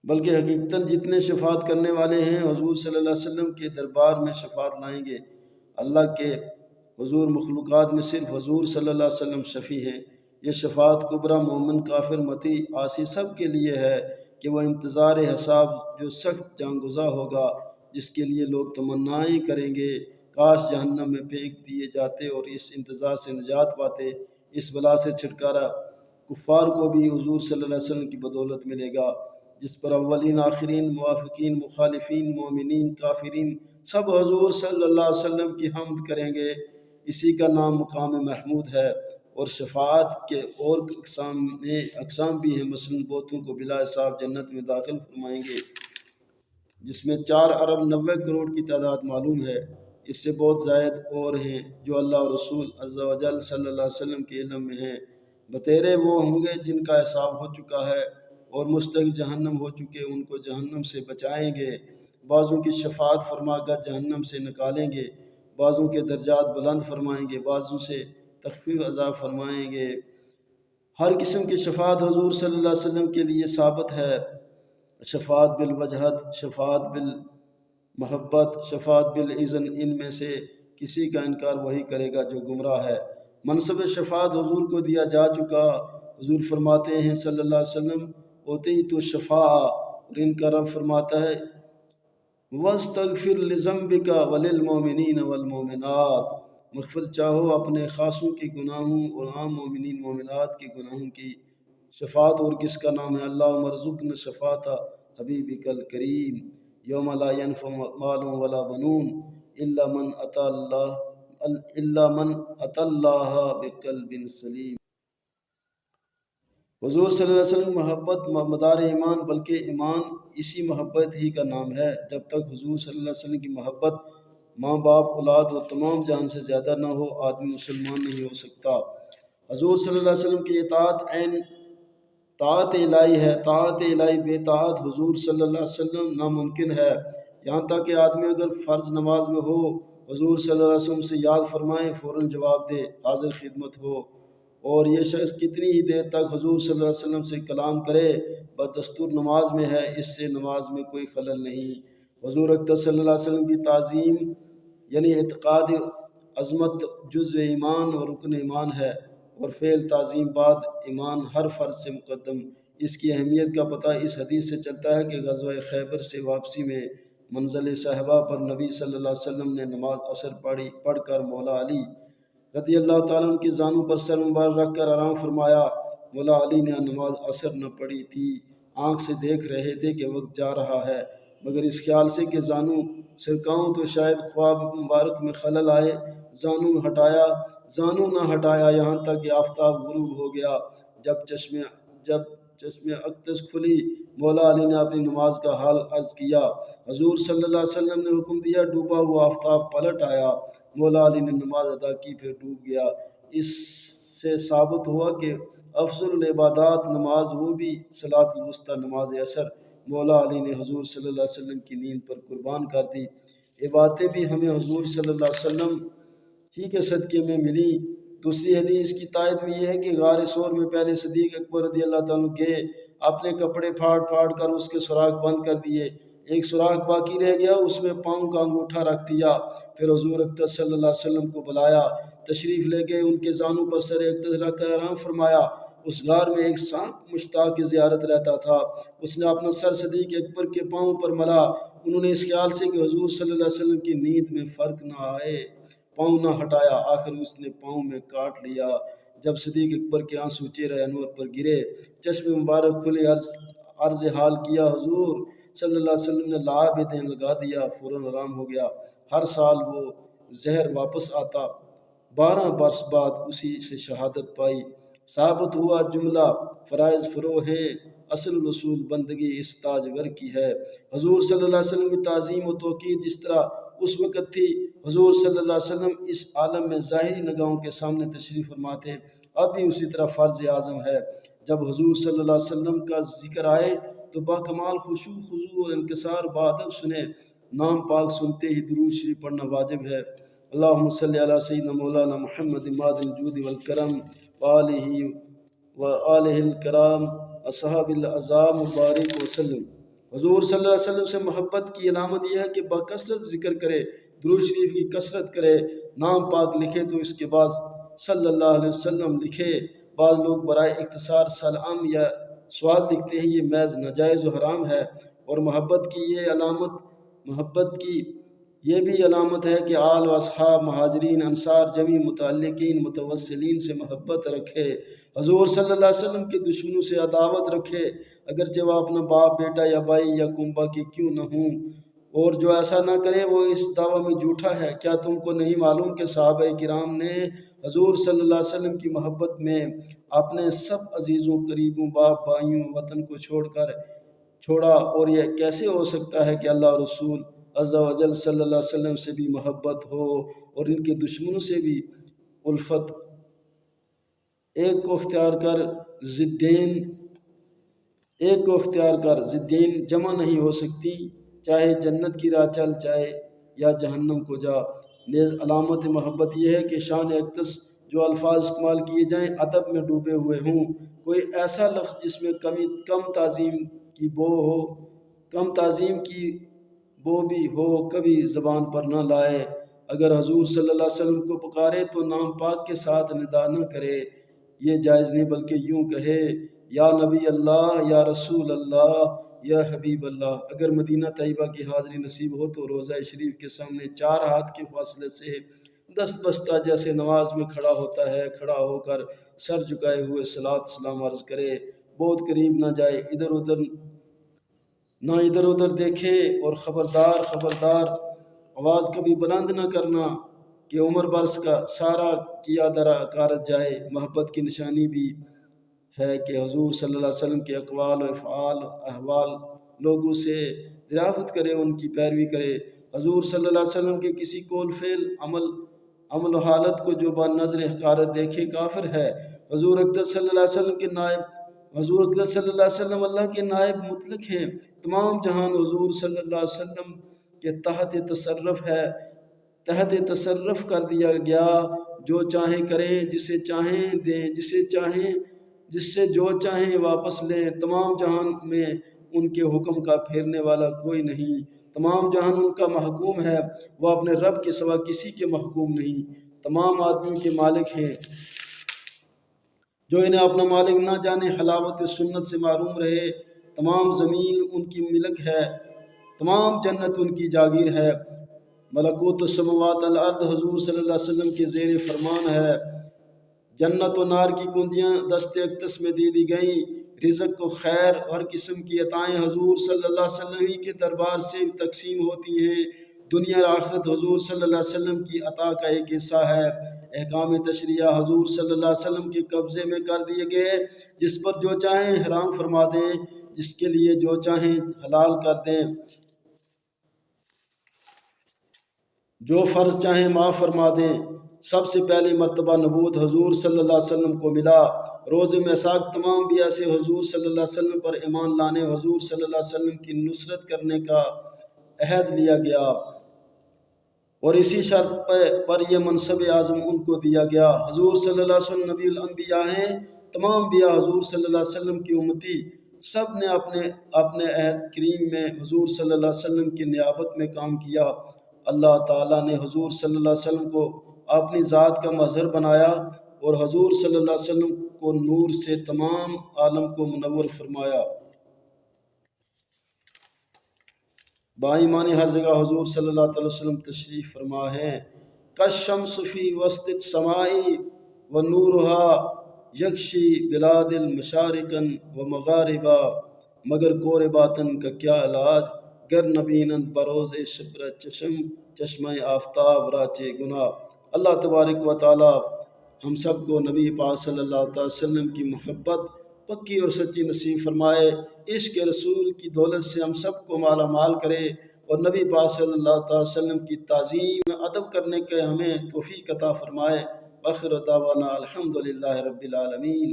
بلکہ حقیقتاً جتنے شفاعت کرنے والے ہیں حضور صلی اللہ علیہ وسلم کے دربار میں شفاعت لائیں گے۔ اللہ کے حضور مخلوقات میں صرف حضور صلی اللہ علیہ وسلم شفیع ہیں۔ یہ شفاعت کبریٰ مومن، کافر، مطیع، عاصی سب کے لیے ہے کہ وہ انتظار حساب جو سخت جانگزا ہوگا، جس کے لیے لوگ تمنائیں کریں گے کاش جہنم میں پھینک دیے جاتے اور اس انتظار سے نجات پاتے۔ اس بلا سے چھٹکارا کفار کو بھی حضور صلی اللہ علیہ وسلم کی بدولت ملے گا، جس پر اولین، آخرین، موافقین، مخالفین، مومنین، کافرین سب حضور صلی اللہ علیہ وسلم کی حمد کریں گے۔ اسی کا نام مقام محمود ہے۔ اور شفاعت کے اور اقسام بھی ہیں، مثلاً بہتوں کو بلا حساب جنت میں داخل فرمائیں گے، جس میں 4 ارب 90 کروڑ کی تعداد معلوم ہے۔ اس سے بہت زائد اور ہیں جو اللہ اور رسول عز و جل صلی اللہ علیہ وسلم کے علم میں ہیں۔ بتیرے وہ ہوں گے جن کا حساب ہو چکا ہے اور مستحق جہنم ہو چکے، ان کو جہنم سے بچائیں گے، بعضوں کی شفاعت فرما کر جہنم سے نکالیں گے، بعضوں کے درجات بلند فرمائیں گے، بعضوں سے تخفیف عذاب فرمائیں گے۔ ہر قسم کی شفاعت حضور صلی اللہ علیہ وسلم کے لیے ثابت ہے۔ شفاعت بالوجہت، شفاعت بالمحبت، شفاعت بالاذن، ان میں سے کسی کا انکار وہی کرے گا جو گمراہ ہے۔ منصب شفاعت حضور کو دیا جا چکا۔ حضور فرماتے ہیں صلی اللہ علیہ وسلم اوتیت الشفاعہ، اور ان کا رب فرماتا ہے وَاسْتَغْفِرْ لِذَنْبِكَ وَلِلْمُؤْمِنِينَ وَالْمُؤْمِنَاتِ، مغفرت چاہو اپنے خاصوں کے گناہوں اور عام مومنین مومنات کے گناہوں کی۔ شفاعت اور کس کا نام ہے؟ اللہم ارزقنا شفاعت حبیبک الکریم یوم لا ینفع مال ولا بنون الا من اتی اللہ بقلب سلیم۔ حضور صلی اللہ علیہ وسلم محبت مدار ایمان، بلکہ ایمان اسی محبت ہی کا نام ہے۔ جب تک حضور صلی اللہ علیہ وسلم کی محبت ماں باپ، اولاد و تمام جان سے زیادہ نہ ہو، آدمی مسلمان نہیں ہو سکتا۔ حضور صلی اللہ علیہ وسلم کی اطاعت عین طاعت الہی ہے۔ طاعت الہی بے طاعت حضور صلی اللہ علیہ وسلم ناممکن ہے۔ یہاں تک کہ آدمی اگر فرض نماز میں ہو، حضور صلی اللہ علیہ وسلم سے یاد فرمائیں، فوراً جواب دے، حاضر خدمت ہو، اور یہ شخص کتنی ہی دیر تک حضور صلی اللہ علیہ وسلم سے کلام کرے، بدستور نماز میں ہے، اس سے نماز میں کوئی خلل نہیں۔ حضور اکرم صلی اللہ علیہ وسلم کی تعظیم یعنی اعتقاد عظمت جزء ایمان اور رکن ایمان ہے، اور فعل تعظیم بعد ایمان ہر فرض سے مقدم۔ اس کی اہمیت کا پتہ اس حدیث سے چلتا ہے کہ غزوہ خیبر سے واپسی میں منزل صحابہ پر نبی صلی اللہ علیہ وسلم نے نماز عصر پڑھ کر مولا علی رضی اللہ تعالیٰ عنہ کی زانوں پر سر مبارک رکھ کر آرام فرمایا۔ مولا علی نے نماز عصر نہ پڑھی تھی، آنکھ سے دیکھ رہے تھے کہ وقت جا رہا ہے، مگر اس خیال سے کہ زانوں سرکاؤں تو شاید خواب مبارک میں خلل آئے، زانوں نہ ہٹایا یہاں تک کہ آفتاب غروب ہو گیا۔ جب چشم اقدس کھلی، مولا علی نے اپنی نماز کا حال عرض کیا۔ حضور صلی اللہ علیہ وسلم نے حکم دیا، ڈوبا ہوا آفتاب پلٹ آیا، مولا علی نے نماز ادا کی، پھر ڈوب گیا۔ اس سے ثابت ہوا کہ افضل العبادات نماز، وہ بھی صلاۃ الوسطیٰ نماز عصر، مولا علی نے حضور صلی اللہ علیہ وسلم کی نیند پر قربان کر دی۔ عبادتیں بھی ہمیں حضور صلی اللہ علیہ وسلم ہی کے صدقے میں ملی۔ دوسری حدیث کی تائید میں یہ ہے کہ غار ثور میں پہلے صدیق اکبر رضی اللہ تعالیٰ عنہ گئے، اپنے کپڑے پھاڑ کر اس کے سوراخ بند کر دیے، ایک سوراخ باقی رہ گیا، اس میں پاؤں کا انگوٹھا رکھ دیا۔ پھر حضور اکرم صلی اللہ علیہ وسلم کو بلایا، تشریف لے گئے، ان کے زانوں پر سر اقدس رکھ کر آرام فرمایا۔ اس غار میں ایک سانپ مشتاق کی زیارت رہتا تھا، اس نے اپنا سر صدیق اکبر کے پاؤں پر ملا۔ انہوں نے اس خیال سے کہ حضور صلی اللہ علیہ وسلم کی نیند میں فرق نہ آئے، پاؤں نہ ہٹایا، آخر اس نے پاؤں میں کاٹ لیا۔ جب صدیق اکبر کے آنسو چہرہ انور پر گرے، چشم مبارک کھلے، عرض حال کیا، حضور صلی اللہ علیہ وسلم نے لعاب دین لگا دیا، فوراً آرام ہو گیا۔ ہر سال وہ زہر واپس آتا، 12 برس بعد اسی سے شہادت پائی۔ ثابت ہوا جملہ فرائض فرو ہیں، اصل رسول بندگی اس تاجور کی ہے۔ حضور صلی اللہ علیہ وسلم کی تعظیم و توقیر جس طرح اس وقت تھی، حضور صلی اللہ علیہ وسلم اس عالم میں ظاہری نگاہوں کے سامنے تشریف فرما تھے، اب بھی اسی طرح فرض اعظم ہے۔ جب حضور صلی اللہ علیہ وسلم کا ذکر آئے تو باکمال خشوع خضوع اور انکسار بادب سنیں، نام پاک سنتے ہی درود شریف پڑھنا واجب ہے۔ اللہم صلی علی سیدنا مولانا محمد معدن الجود والکرم وآلہ الکرام اصحاب الاعظام مبارک وسلم۔ حضور صلی اللہ علیہ وسلم سے محبت کی علامت یہ ہے کہ بکثرت ذکر کرے، درود شریف کی کثرت کرے، نام پاک لکھے تو اس کے بعد صلی اللہ علیہ وسلم لکھے۔ بعض لوگ برائے اختصار سلام یا سوال لکھتے ہیں، یہ محض ناجائز و حرام ہے، اور محبت کی یہ بھی علامت ہے کہ آل و اصحاب، مہاجرین، انصار، جمیع متعلقین، متوسلین سے محبت رکھے، حضور صلی اللہ علیہ وسلم کے دشمنوں سے عداوت رکھے، اگرچہ وہ اپنا باپ، بیٹا یا بھائی یا کنبا کے کیوں نہ ہوں، اور جو ایسا نہ کرے وہ اس دعویٰ میں جھوٹا ہے۔ کیا تم کو نہیں معلوم کہ صحابہ کرام نے حضور صلی اللہ علیہ وسلم کی محبت میں اپنے سب عزیزوں، قریبوں، باپ، بھائیوں، وطن کو چھوڑا، اور یہ کیسے ہو سکتا ہے کہ اللہ رسول عز و جل صلی اللہ علیہ وسلم سے بھی محبت ہو اور ان کے دشمنوں سے بھی الفت؟ ایک کو اختیار کر ضدین جمع نہیں ہو سکتی، چاہے جنت کی راہ چل چاہے یا جہنم کو جا۔ نیز علامت محبت یہ ہے کہ شان اقدس جو الفاظ استعمال کیے جائیں ادب میں ڈوبے ہوئے ہوں، کوئی ایسا لفظ جس میں کم تعظیم کی بو بھی ہو کبھی زبان پر نہ لائے۔ اگر حضور صلی اللہ علیہ وسلم کو پکارے تو نام پاک کے ساتھ ندا نہ کرے، یہ جائز نہیں، بلکہ یوں کہے یا نبی اللہ، یا رسول اللہ، یا حبیب اللہ۔ اگر مدینہ طیبہ کی حاضری نصیب ہو تو روضہ شریف کے سامنے 4 ہاتھ کے فاصلے سے دست بستہ جیسے نماز میں کھڑا ہوتا ہے، کھڑا ہو کر سر جھکائے ہوئے صلاۃ سلام عرض کرے، بہت قریب نہ جائے، ادھر ادھر دیکھے، اور خبردار آواز کبھی بلند نہ کرنا کہ عمر برس کا سارا کیا درا کارت جائے۔ محبت کی نشانی بھی ہے کہ حضور صلی اللہ علیہ وسلم کے اقوال و افعال و احوال لوگوں سے دریافت کرے، ان کی پیروی کرے۔ حضور صلی اللہ علیہ وسلم کے کسی قول، فعل، عمل و حالت کو جو بنظر حقارت دیکھے کافر ہے۔ حضور اقدس صلی اللہ علیہ وسلم اللہ کے نائب مطلق ہیں، تمام جہان حضور صلی اللہ علیہ وسلم کے تحت تصرف کر دیا گیا، جو چاہیں کریں، جسے چاہیں دیں، جس سے جو چاہیں واپس لیں۔ تمام جہان میں ان کے حکم کا پھیرنے والا کوئی نہیں، تمام جہان ان کا محکوم ہے، وہ اپنے رب کے سوا کسی کے محکوم نہیں۔ تمام آدمیوں کے مالک ہیں، جو انہیں اپنا مالک نہ جانے، حلاوت سنت سے محروم رہے۔ تمام زمین ان کی ملک ہے، تمام جنت ان کی جاگیر ہے۔ ملکوت السماوات والارض حضور صلی اللہ علیہ وسلم کے زیر فرمان ہے۔ جنت و نار کی کنجیاں دست اقدس میں دے دی گئیں۔ رزق و خیر ہر قسم کی عطائیں حضور صلی اللہ علیہ وسلم کے دربار سے تقسیم ہوتی ہیں۔ دنیا اور آخرت حضور صلی اللہ علیہ وسلم کی عطا کا ایک حصہ ہے۔ احکام تشریعہ حضور صلی اللہ علیہ وسلم کے قبضے میں کر دیے گئے، جس پر جو چاہیں حرام فرما دیں، جس کے لیے جو چاہیں حلال کر دیں، جو فرض چاہیں معاف فرما دیں۔ سب سے پہلی مرتبہ نبوت حضور صلی اللہ علیہ وسلم کو ملا۔ روز میثاق تمام انبیاء سے حضور صلی اللہ علیہ وسلم پر ایمان لانے، حضور صلی اللہ علیہ وسلم کی نصرت کرنے کا عہد لیا گیا، اور اسی شرط پر یہ منصب اعظم ان کو دیا گیا۔ حضور صلی اللہ علیہ وسلم نبی الانبیاء ہیں، تمام انبیاء حضور صلی اللہ علیہ وسلم کی امتی، سب نے اپنے عہد کریم میں حضور صلی اللہ علیہ وسلم کی نیابت میں کام کیا۔ اللہ تعالیٰ نے حضور صلی اللہ علیہ وسلم کو اپنی ذات کا مظہر بنایا، اور حضور صلی اللہ علیہ وسلم کو نور سے تمام عالم کو منور فرمایا۔ بائیمانی ہر جگہ حضور صلی اللہ علیہ وسلم تشریف فرما ہیں۔ کالشمس فی وسط السماء ونورها یکشی بلاد المشارقا ومغاربا، مگر کور باطن کا کیا علاج، گر نبینند بروز شبر چشمہ آفتاب راچے گناہ۔ اللہ تبارک و تعالی ہم سب کو نبی پاک صلی اللہ علیہ وسلم کی محبت پکی اور سچی نصیب فرمائے، عشق رسول کی دولت سے ہم سب کو مالا مال کرے، اور نبی پاک صلی اللہ علیہ وسلم کی تعظیم ادب کرنے کے ہمیں توفیق عطا فرمائے۔ آخر دعوانا الحمدللہ رب العالمین۔